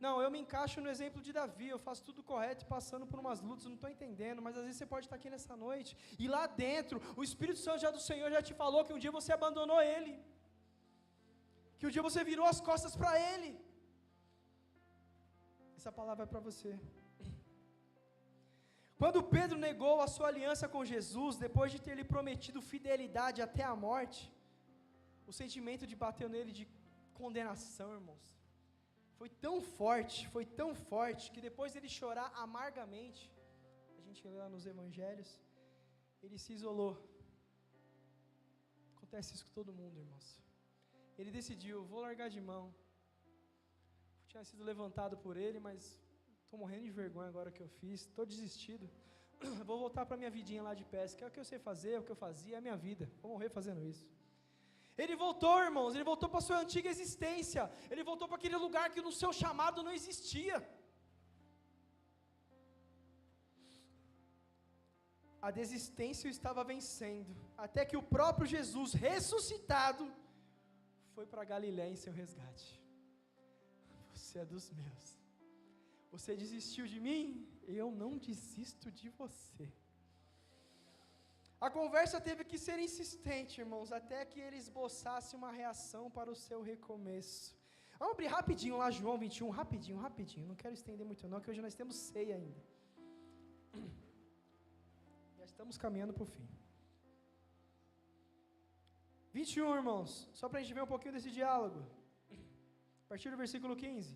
não, eu me encaixo no exemplo de Davi, eu faço tudo correto e passando por umas lutas, não estou entendendo, mas às vezes você pode estar aqui nessa noite, e lá dentro, o Espírito Santo já do Senhor já te falou que um dia você abandonou Ele, que um dia você virou as costas para Ele. Essa palavra é para você. Quando Pedro negou a sua aliança com Jesus, depois de ter lhe prometido fidelidade até a morte, o sentimento de bater nele de condenação, irmãos, foi tão forte, que depois dele chorar amargamente, a gente lê lá nos evangelhos, ele se isolou. Acontece isso com todo mundo, irmãos. Ele decidiu, vou largar de mão. Tinha sido levantado por ele, mas estou morrendo de vergonha agora que eu fiz, estou desistido. Vou voltar para a minha vidinha lá de pesca, é o que eu sei fazer, é o que eu fazia, é a minha vida, vou morrer fazendo isso. Ele voltou, irmãos, ele voltou para a sua antiga existência, ele voltou para aquele lugar que no seu chamado não existia. A desistência o estava vencendo, até que o próprio Jesus, ressuscitado, foi para Galiléia em seu resgate. Você é dos meus, você desistiu de mim, eu não desisto de você. A conversa teve que ser insistente, irmãos, até que ele esboçasse uma reação para o seu recomeço. Vamos abrir rapidinho lá João 21, rapidinho, não quero estender muito não, que hoje nós temos ceia ainda. Já estamos caminhando para o fim. 21, irmãos, só para a gente ver um pouquinho desse diálogo. A partir do versículo 15.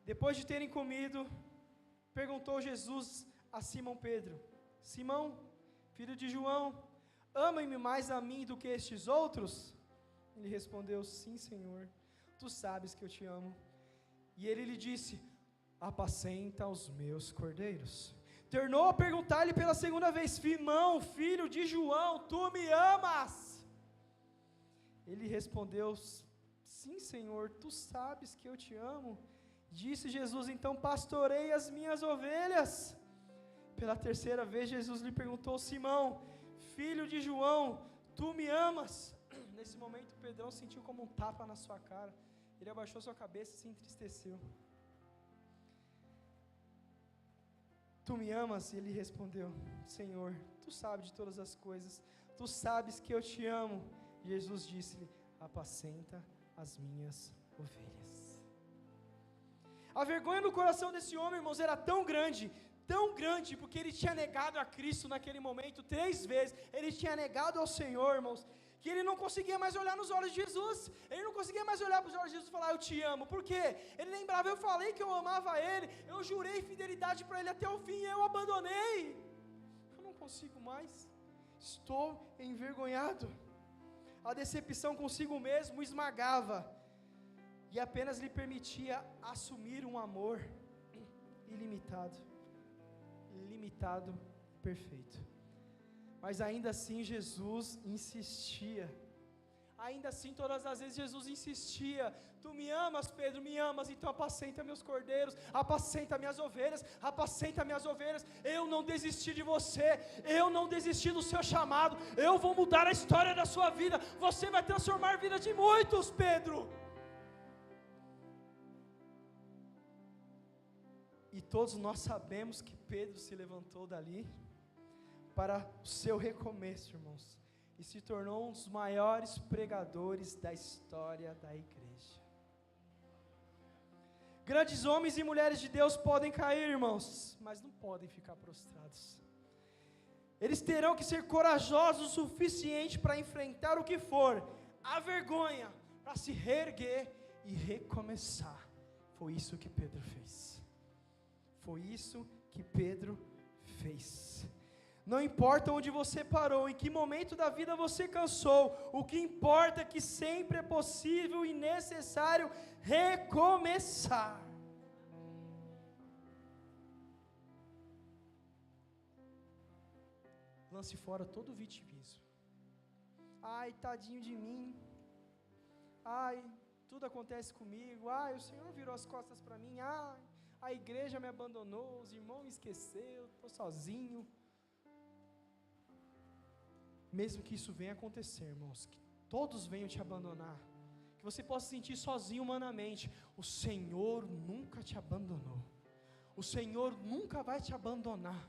Depois de terem comido, perguntou Jesus a Simão Pedro, Simão, filho de João, ama-me mais a mim do que estes outros? Ele respondeu, sim, Senhor, tu sabes que eu te amo. E ele lhe disse, apacenta os meus cordeiros. Tornou a perguntar-lhe pela segunda vez, Simão, filho de João, tu me amas? Ele respondeu, sim, Senhor, tu sabes que eu te amo. Disse Jesus, então pastorei as minhas ovelhas. Pela terceira vez Jesus lhe perguntou, Simão, filho de João, tu me amas? Nesse momento Pedrão sentiu como um tapa na sua cara, ele abaixou sua cabeça e se entristeceu. Tu me amas? E ele respondeu, Senhor, tu sabes de todas as coisas, tu sabes que eu te amo. Jesus disse-lhe, apacenta as minhas ovelhas. A vergonha no coração desse homem, irmãos, era tão grande, porque ele tinha negado a Cristo naquele momento 3 vezes, ele tinha negado ao Senhor, irmãos, que ele não conseguia mais olhar nos olhos de Jesus, ele não conseguia mais olhar para os olhos de Jesus e falar, eu te amo, por quê? Ele lembrava, eu falei que eu amava ele, eu jurei fidelidade para ele até o fim, e eu abandonei, eu não consigo mais, estou envergonhado. A decepção consigo mesmo o esmagava, e apenas lhe permitia assumir um amor ilimitado, limitado, perfeito. Mas ainda assim Jesus insistia, ainda assim todas as vezes Jesus insistia, tu me amas, Pedro, me amas, então apacenta meus cordeiros, apacenta minhas ovelhas, eu não desisti de você, eu não desisti do seu chamado, eu vou mudar a história da sua vida, você vai transformar a vida de muitos, Pedro. E todos nós sabemos que Pedro se levantou dali para o seu recomeço, irmãos, e se tornou um dos maiores pregadores da história da igreja. Grandes homens e mulheres de Deus podem cair, irmãos, mas não podem ficar prostrados. Eles terão que ser corajosos o suficiente para enfrentar o que for, a vergonha, para se reerguer e recomeçar. Foi isso que Pedro fez. Foi isso que Pedro fez. Não importa onde você parou, em que momento da vida você cansou, o que importa é que sempre é possível e necessário recomeçar. Lance fora todo o vitimismo. Ai, tadinho de mim. Ai, tudo acontece comigo. Ai, o Senhor virou as costas para mim. Ai, a igreja me abandonou, os irmãos me esqueceram, estou sozinho. Mesmo que isso venha acontecer, irmãos, que todos venham te abandonar, que você possa se sentir sozinho humanamente, o Senhor nunca te abandonou, o Senhor nunca vai te abandonar.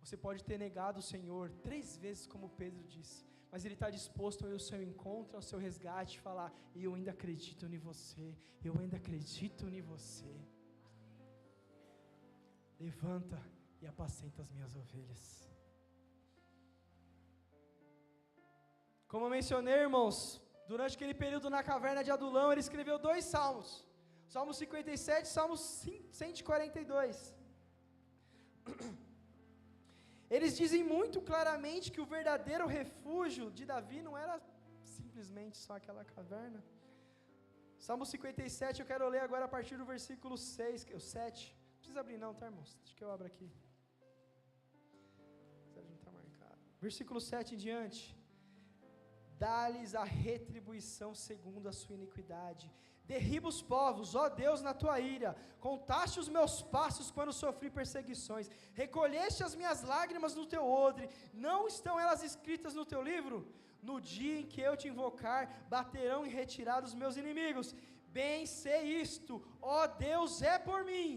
Você pode ter negado o Senhor 3 vezes, como Pedro disse, mas Ele está disposto a ir ao seu encontro, ao seu resgate, e falar, eu ainda acredito em você, eu ainda acredito em você. Levanta e apacenta as minhas ovelhas. Como eu mencionei, irmãos, durante aquele período na caverna de Adulão, ele escreveu 2 salmos, Salmo 57 e Salmo 142. Eles dizem muito claramente que o verdadeiro refúgio de Davi não era simplesmente só aquela caverna. Salmo 57, eu quero ler agora a partir do versículo 6, que é o 7. Não precisa abrir não, tá, irmãos? Acho que eu abro aqui. Tá marcado. Versículo 7 em diante. Dá-lhes a retribuição segundo a sua iniquidade. Derriba os povos, ó Deus, na tua ira. Contaste os meus passos quando sofri perseguições. Recolheste as minhas lágrimas no teu odre. Não estão elas escritas no teu livro? No dia em que eu te invocar, baterão em retirada os meus inimigos. Bem sei isto, ó Deus é por mim.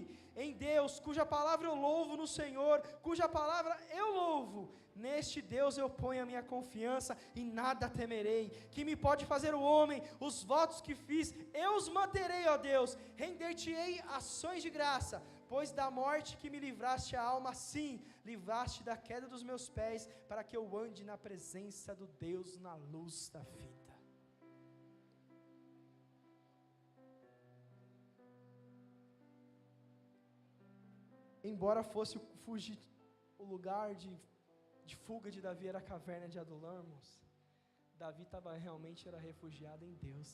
Em Deus, cuja palavra eu louvo, no Senhor, cuja palavra eu louvo. Neste Deus eu ponho a minha confiança e nada temerei. Que me pode fazer o homem? Os votos que fiz, eu os manterei, ó Deus. Render-te-ei ações de graça, pois da morte que me livraste a alma, sim, livraste da queda dos meus pés, para que eu ande na presença do Deus na luz da vida. Embora fosse o lugar de fuga de Davi era a caverna de Adulão, irmãos, Davi era refugiado em Deus.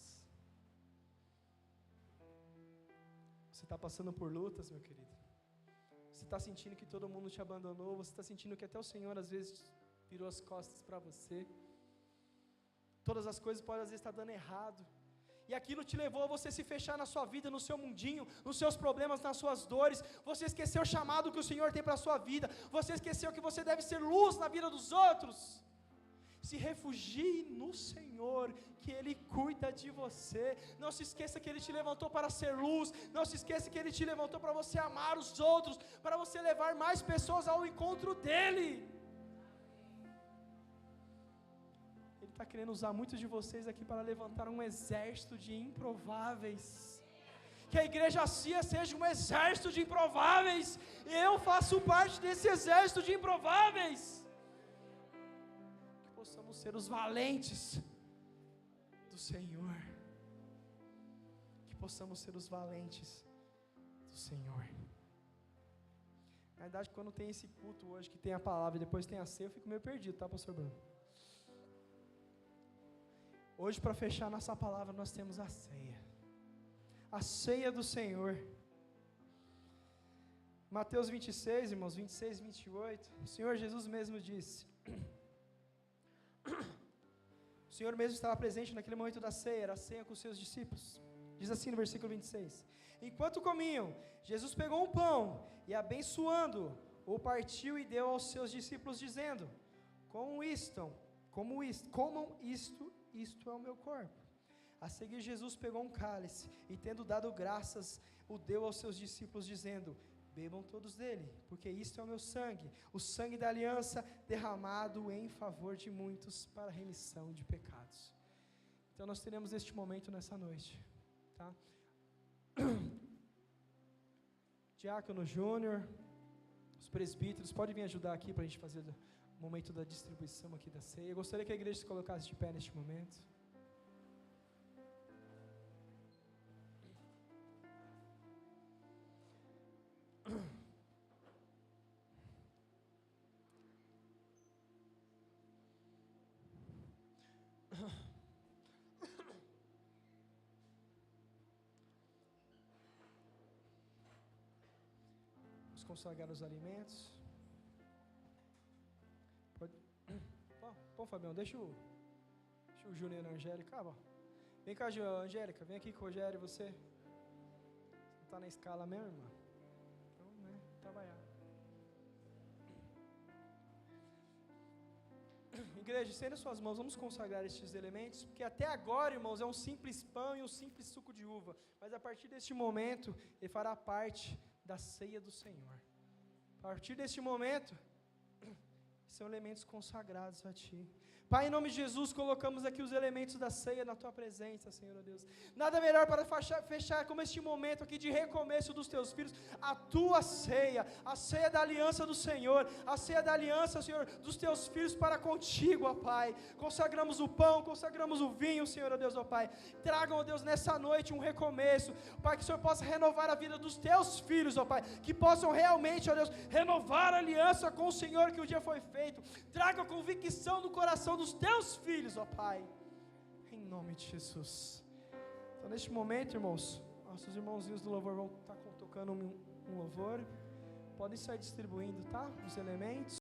Você está passando por lutas, meu querido? Você está sentindo que todo mundo te abandonou? Você está sentindo que até o Senhor às vezes virou as costas para você? Todas as coisas podem às vezes estar dando errado, e aquilo te levou a você se fechar na sua vida, no seu mundinho, nos seus problemas, nas suas dores. Você esqueceu o chamado que o Senhor tem para a sua vida. Você esqueceu que você deve ser luz na vida dos outros. Se refugie no Senhor, que Ele cuida de você. Não se esqueça que Ele te levantou para ser luz. Não se esqueça que Ele te levantou para você amar os outros, para você levar mais pessoas ao encontro dEle. Ele está querendo usar muitos de vocês aqui para levantar um exército de improváveis. Que a igreja CIA seja um exército de improváveis, e eu faço parte desse exército de improváveis. Que possamos ser os valentes do Senhor. Que possamos ser os valentes do Senhor. Na verdade, quando tem esse culto hoje, que tem a palavra e depois tem a ceia, eu fico meio perdido, tá, pastor Bruno? Hoje, para fechar nossa palavra, nós temos a ceia. A ceia do Senhor. Mateus 26, irmãos, 26, 28. O Senhor Jesus mesmo disse. O Senhor mesmo estava presente naquele momento da ceia, era a ceia com os seus discípulos. Diz assim no versículo 26. Enquanto comiam, Jesus pegou um pão e, abençoando, o partiu e deu aos seus discípulos, dizendo: comam isto, isto é o meu corpo. A seguir, Jesus pegou um cálice e, tendo dado graças, o deu aos seus discípulos, dizendo: bebam todos dele, porque isto é o meu sangue, o sangue da aliança derramado em favor de muitos para a remissão de pecados. Então nós teremos este momento nessa noite, tá? Diácono Júnior, os presbíteros, podem vir ajudar aqui para a gente fazer o momento da distribuição aqui da ceia. Eu gostaria que a igreja se colocasse de pé neste momento. Vamos consagrar os alimentos. Pode. Bom, Fabião, deixa o Júnior e a Angélica. Vem cá, Angélica, vem aqui com o Rogério, você. Você está na escala mesmo, irmã? Então, né, trabalhar. Igreja, estenda suas mãos, vamos consagrar estes elementos, porque até agora, irmãos, é um simples pão e um simples suco de uva, mas a partir deste momento, ele fará parte da ceia do Senhor. A partir deste momento, são elementos consagrados a Ti. Pai, em nome de Jesus, colocamos aqui os elementos da ceia na Tua presença, Senhor Deus. Nada melhor para fechar como este momento aqui de recomeço dos Teus filhos, a Tua ceia, a ceia da aliança do Senhor, a ceia da aliança, Senhor, dos Teus filhos para contigo, ó Pai. Consagramos o pão, consagramos o vinho, Senhor Deus, ó Pai. Tragam, ó Deus, nessa noite um recomeço, Pai, que o Senhor possa renovar a vida dos Teus filhos, ó Pai, que possam realmente, ó Deus, renovar a aliança com o Senhor que o dia foi feito. Traga a convicção no coração dos Teus filhos, ó Pai, em nome de Jesus. Então, neste momento, irmãos, nossos irmãozinhos do louvor vão estar tocando um louvor, podem sair distribuindo, tá? Os elementos.